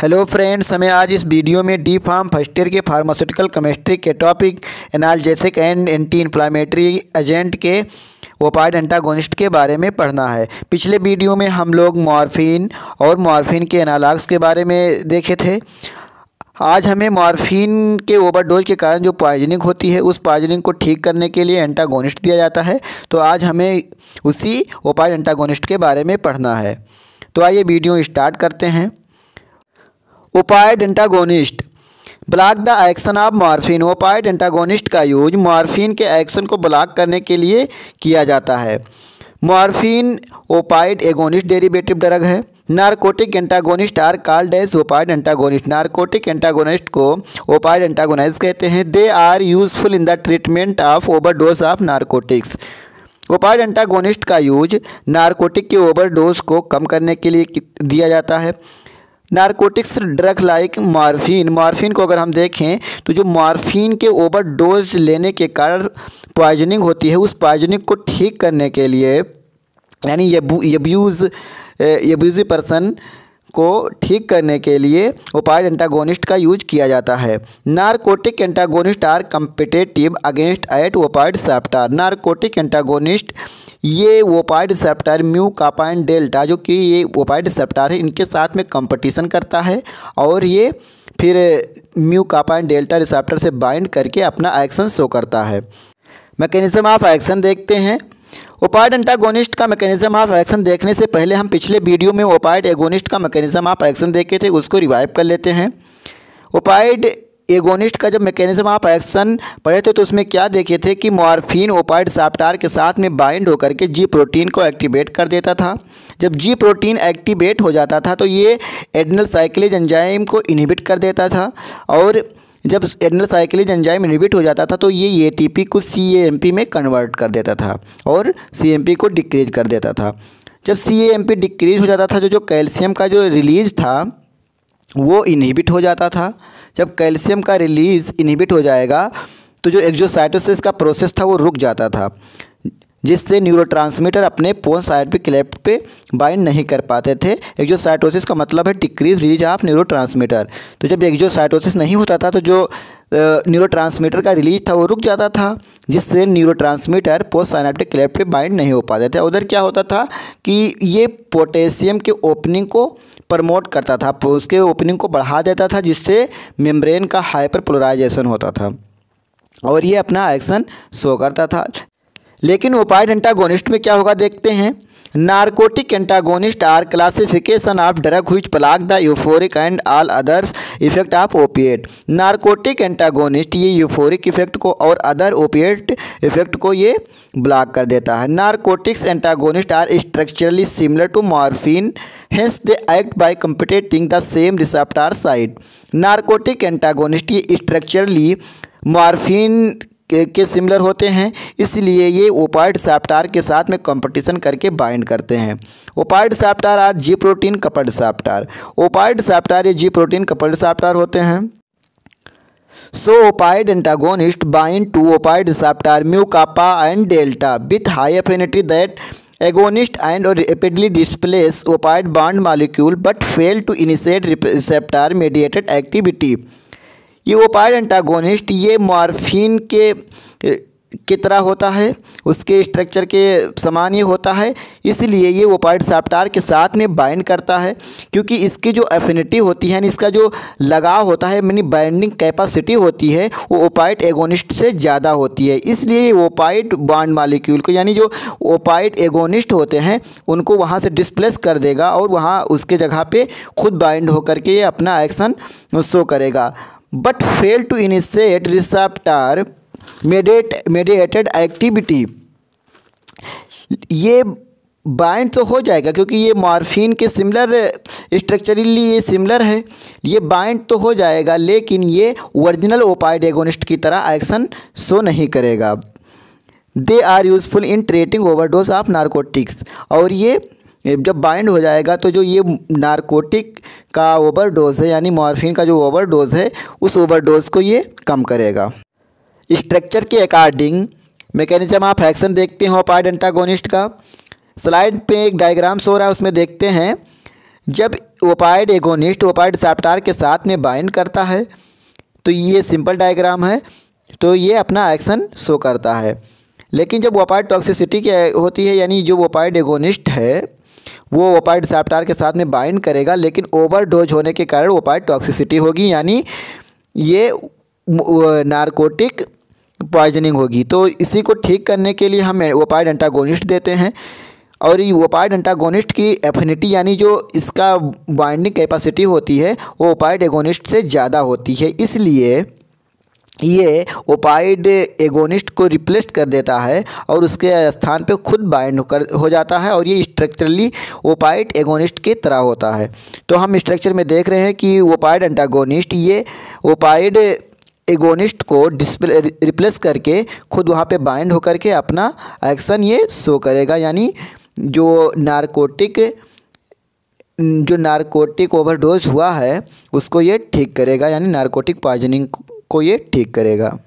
Hello friends, हमें आज इस वीडियो में डी फार्म फर्स्ट ईयर के फार्मास्यूटिकल केमिस्ट्री के topic analgesic and anti inflammatory agent के ओपाइड एंटागोनिस्ट के बारे में पढ़ना है। पिछले वीडियो में हम लोग मॉर्फिन और मॉर्फिन के एनालॉग्स के बारे में देखे थे। आज हमें मॉर्फिन के ओवरडोज के कारण जो पॉइजनिंग होती है उस पॉइजनिंग को ठीक करने के लिए एंटागोनिस्ट दिया जाता है। तो आज हमें उसी ओपाइड एंटागोनिस्ट के बारे में पढ़ना है। तो आइए वीडियो स्टार्ट करते हैं। Opioid antagonist block the action of morphine. Opioid antagonist का यूज मॉर्फिन के एक्शन को ब्लॉक करने के लिए किया जाता है। Morphine opioid agonist derivative drug है। Narcotic antagonist are called as opioid antagonist. Narcotic antagonist को ओपाइड एंटागोनिस्ट कहते हैं। They are useful in the treatment of overdose of narcotics. Opioid antagonist का यूज नारकोटिक के ओवरडोज को कम करने के लिए दिया जाता है। नारकोटिक्स ड्रग लाइक मॉर्फिन को अगर हम देखें तो जो मॉर्फिन के ओवरडोज लेने के कारण पॉइजनिंग होती है उस पॉइजनिंग को ठीक करने के लिए यानी एब्यूजिव पर्सन को ठीक करने के लिए ओपाइड एंटागोनिस्ट का यूज किया जाता है। Narcotic antagonist are competitive against at opioid receptor. Narcotic antagonist ये opioid receptor mu kappa delta जो कि ये ओपाइड रिसेप्टर है इनके साथ में कंपटीशन करता है और ये फिर म्यू कापाइन डेल्टा रिसेप्टर से बाइंड करके अपना एक्शन शो करता है। मैकेनिज्म ऑफ एक्शन देखते हैं। ओपाइड एंटागोनिस्ट का मैकेनिज्म ऑफ एक्शन देखने से पहले हम पिछले वीडियो में ओपाइड एगोनिस्ट का मैकेनिज्म ऑफ एक्शन देखे थे, उसको रिवाइव कर लेते हैं। ओपाइड एगोनिस्ट का जब मैकेनिज्म ऑफ एक्शन पढ़े थे तो उसमें क्या देखे थे कि मॉर्फिन ओपाइड रिसेप्टर के साथ में बाइंड होकर के जी प्रोटीन को एक्टिवेट कर देता था। जब जी प्रोटीन एक्टिवेट हो जाता था तो ये एडेनल साइक्लेज एंजाइम को इनहिबिट कर देता था और जब एडेनल साइक्लेज एंजाइम इनहिबिट हो जाता था तो ये एटीपी को सीएएमपी में कन्वर्ट कर देता था और सीएमपी को डिक्रीज कर देता था। जब सीएमपी डिक्रीज हो जाता था जो कैल्शियम का जो रिलीज था वो इनहिबिट हो जाता था। जब कैल्शियम का रिलीज इनहिबिट हो जाएगा तो जो एक्सोसाइटोसिस का प्रोसेस था वो रुक जाता था जिससे न्यूरोट्रांसमीटर अपने पोस्ट साइटोप्लाज्मिक लेवल पे बाइंड नहीं कर पाते थे। एक्सोसाइटोसिस का मतलब है डिक्रीज रिलीज ऑफ न्यूरोट्रांसमीटर। तो जब एक्सोसाइटोसिस नहीं होता था तो जो न्यूरोट्रांसमीटर का रिलीज था वो रुक जाता था जिससे न्यूरोट्रांसमीटर पोस्ट साइनेप्टिक लेवल पे बाइंड नहीं हो पाते थे। उधर क्या होता था कि ये पोटेशियम के ओपनिंग को प्रमोट करता था, उसके ओपनिंग को बढ़ा देता था जिससे मेम्ब्रेन का हाइपरपोलराइजेशन होता था और ये अपना एक्शन शो करता था। लेकिन ओपाइड एंटागोनिस्ट में क्या होगा देखते हैं। Narcotic antagonist are classification of drug which block the euphoric and all others effect of opiate. Narcotic antagonist ये यूफोरिक इफेक्ट को और अदर ओपिएट इफेक्ट को ये ब्लॉक कर देता है। Narcotics antagonist are structurally similar to morphine, hence they act by competing the same receptor site. Narcotic antagonist ये structurally morphine के सिमिलर होते हैं इसलिए ये ओपाइड रिसेप्टर के साथ में कंपटीशन करके बाइंड करते हैं। Opioid receptor are G protein coupled receptor. Opioid receptor ये जी प्रोटीन कपल्ड रिसेप्टर होते हैं। So opioid antagonist bind to opioid receptor mu kappa and delta with high affinity that agonist and or rapidly displace opioid bond molecule but fail to initiate receptor mediated activity। ये ओपाइड antagonist ये morphine की तरह होता है, उसके structure के समान ये होता है इसलिए ये ओपाइड रिसेप्टर के साथ में बाइंड करता है क्योंकि इसकी जो एफिनिटी होती है इसका जो लगाव होता है यानी बाइंडिंग कैपेसिटी होती है वो ओपाइड एगोनिस्ट से ज़्यादा होती है। इसलिए ये ओपाइड बॉन्ड मॉलिक्यूल को यानी जो ओपाइड एगोनिस्ट होते हैं उनको वहाँ से डिस्प्लेस कर देगा और वहाँ उसके जगह पे खुद बाइंड होकर के ये अपना एक्शन शो करेगा। But fail to initiate receptor mediated activity. ये बाइंड तो हो जाएगा क्योंकि ये मॉर्फिन के सिमिलर स्ट्रक्चरली ये सिमिलर है, ये बाइंड तो हो जाएगा लेकिन ये ओरिजिनल ओपाइड एगोनिस्ट की तरह एक्शन शो नहीं करेगा। They are useful in treating overdose of narcotics. और ये जब बाइंड हो जाएगा तो जो ये नारकोटिक का ओवरडोज है यानी मॉर्फिन का जो ओवरडोज है उस ओवरडोज को ये कम करेगा। स्ट्रक्चर के अकॉर्डिंग मैकेनिज्म ऑफ एक्शन देखते हैं ओपाइड एंटागोनिस्ट का। स्लाइड पे एक डायग्राम शो रहा है उसमें देखते हैं जब ओपाइड एगोनिस्ट ओपाइड रिसेप्टर के साथ में बाइंड करता है। तो ये सिंपल डायग्राम है। तो ये अपना एक्शन शो करता है। लेकिन जब ओपाइड टॉक्सिसिटी क्या होती है, यानी जो ओपाइड एगोनिस्ट है वो ओपाइड रिसेप्टर के साथ में बाइंड करेगा, लेकिन ओवरडोज होने के कारण ओपाइड टॉक्सिसिटी होगी, यानी ये नारकोटिक पॉइजनिंग होगी। तो इसी को ठीक करने के लिए हम ओपाइड एंटागोनिस्ट देते हैं। और ये ओपाइड एंटागोनिस्ट की एफिनिटी यानी जो इसका बाइंडिंग कैपेसिटी होती है वो ओपाइड एगोनिस्ट से ज़्यादा होती है, इसलिए ये ओपाइड एगोनिस्ट को रिप्लेस कर देता है और उसके स्थान पे खुद बाइंड हो जाता है और ये स्ट्रक्चरली ओपाइड एगोनिस्ट की तरह होता है। तो हम स्ट्रक्चर में देख रहे हैं कि ओपाइड एंटागोनिस्ट ये ओपाइड एगोनिस्ट को रिप्लेस करके खुद वहाँ पे बाइंड होकर के अपना एक्शन ये शो करेगा, यानी जो नारकोटिक ओवरडोज हुआ है उसको ये ठीक करेगा, यानी नारकोटिक पॉइजनिंग को ये ठीक करेगा।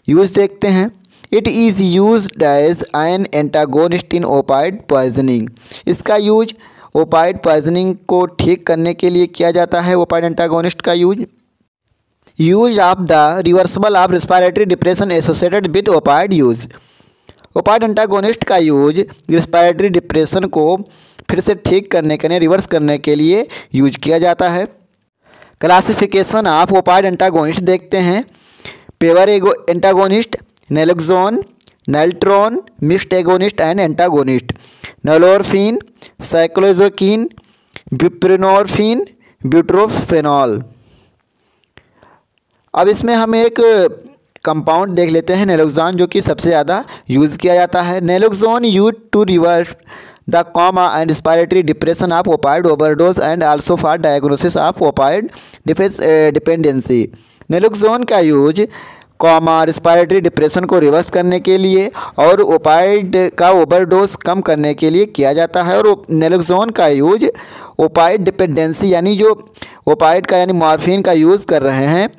यूज देखते हैं। It is used as an antagonist in opioid poisoning. इसका यूज ओपाइड पॉइजनिंग को ठीक करने के लिए किया जाता है। ओपाइड एंटागोनिस्ट का use of the reversible of respiratory depression associated with opioid use. Opioid antagonist का यूज रेस्पिरेटरी डिप्रेशन को फिर से ठीक करने के लिए रिवर्स करने के लिए यूज किया जाता है। क्लासिफिकेशन ऑफ ओपाइड एंटागोनिस्ट देखते हैं। Pure antagonist, naloxone, naltrexone, mixed agonist and antagonist, nalorphine, cyclazocine, buprenorphine, butorphanol. अब इसमें हम एक कंपाउंड देख लेते हैं नैलोक्सोन, जो कि सबसे ज़्यादा यूज़ किया जाता है। Naloxone use to reverse the coma and respiratory depression of opioid overdose and also for diagnosis of opioid dependency। Naloxone का यूज कॉमा रिस्पायरेटरी डिप्रेशन को रिवर्स करने के लिए और ओपाइड का ओवरडोज कम करने के लिए किया जाता है। और नैलोक्सोन का यूज ओपाइड डिपेंडेंसी यानी जो ओपाइड का यानी मॉर्फिन का यूज़ कर रहे हैं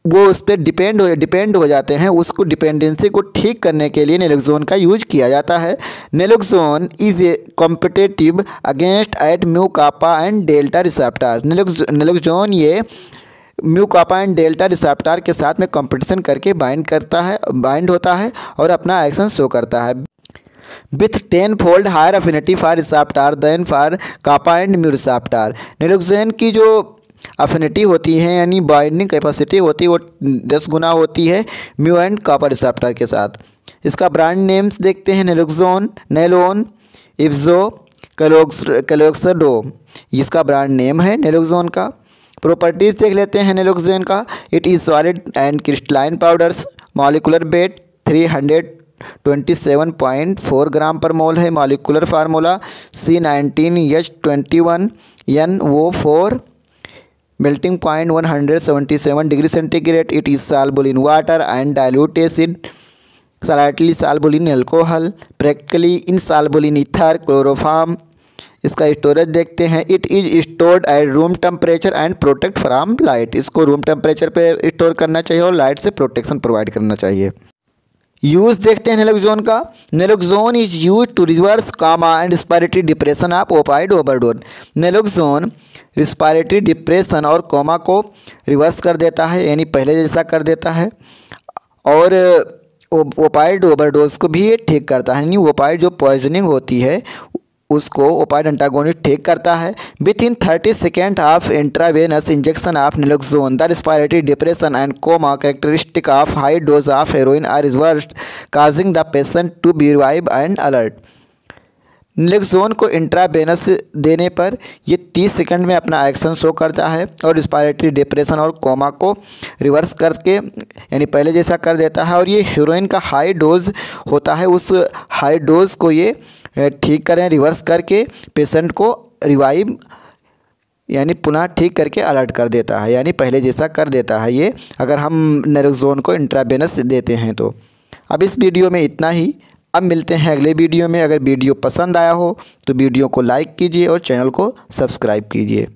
वो उस पर डिपेंड हो जाते हैं, उसको डिपेंडेंसी को ठीक करने के लिए नैलोक्सोन का यूज किया जाता है। Naloxone is a competitive against at mu kappa and delta receptor. Naloxone ये mu kappa and delta receptor के साथ में कंपटीशन करके बाइंड होता है और अपना एक्शन शो करता है। With 10-fold higher affinity for receptor than for kappa and mu receptor. Naloxone की जो अफिनिटी होती है यानी बाइंडिंग कैपेसिटी होती है वो 10 गुना होती है म्यू एंड कापा रिसेप्टर के साथ। इसका ब्रांड नेम्स देखते हैं। नैलोक्सोन, नैलोन, इफ्जो, कैलोक्सडो, इसका ब्रांड नेम है नैलोक्सोन का। प्रॉपर्टीज़ देख लेते हैं नैलोक्सोन का। It is solid and crystalline powders. Molecular weight 327.4 ग्राम पर मोल है। Molecular formula C19H21NO4। melting point 177 degree centigrade. It is soluble in water and dilute acid, slightly soluble in alcohol, practically insoluble in ether, chloroform। इसका storage देखते हैं। It is stored at room temperature and protect from light. इसको room temperature पे store करना चाहिए और light से protection provide करना चाहिए। यूज देखते हैं नैलोक्सोन का। Naloxone is use to reverse coma and respiratory depression of opioid overdose. Naloxone respiratory depression और कोमा को रिवर्स कर देता है, यानी पहले जैसा कर देता है, और ओपाइड ओवरडोज को भी ये ठीक करता है, यानी ओपाइड जो पॉइजनिंग होती है उसको ओपाइड एंटागोनिस्ट ठीक करता है। Within 30 second of intravenous injection of naloxone the respiratory depression and coma characteristic of high dose of heroin are reversed, causing the patient to be revive and alert. Naloxone को intravenous देने पर ये 30 second में अपना action show करता है और respiratory depression और कोमा को रिवर्स करके यानी पहले जैसा कर देता है। और ये हेरोइन का हाई डोज होता है, उस हाई डोज को ये ठीक करें रिवर्स करके पेशेंट को रिवाइव यानी पुनः ठीक करके अलर्ट कर देता है, यानी पहले जैसा कर देता है ये, अगर हम नैलोक्सोन को इंट्रावेनस देते हैं तो। अब इस वीडियो में इतना ही। अब मिलते हैं अगले वीडियो में। अगर वीडियो पसंद आया हो तो वीडियो को लाइक कीजिए और चैनल को सब्सक्राइब कीजिए।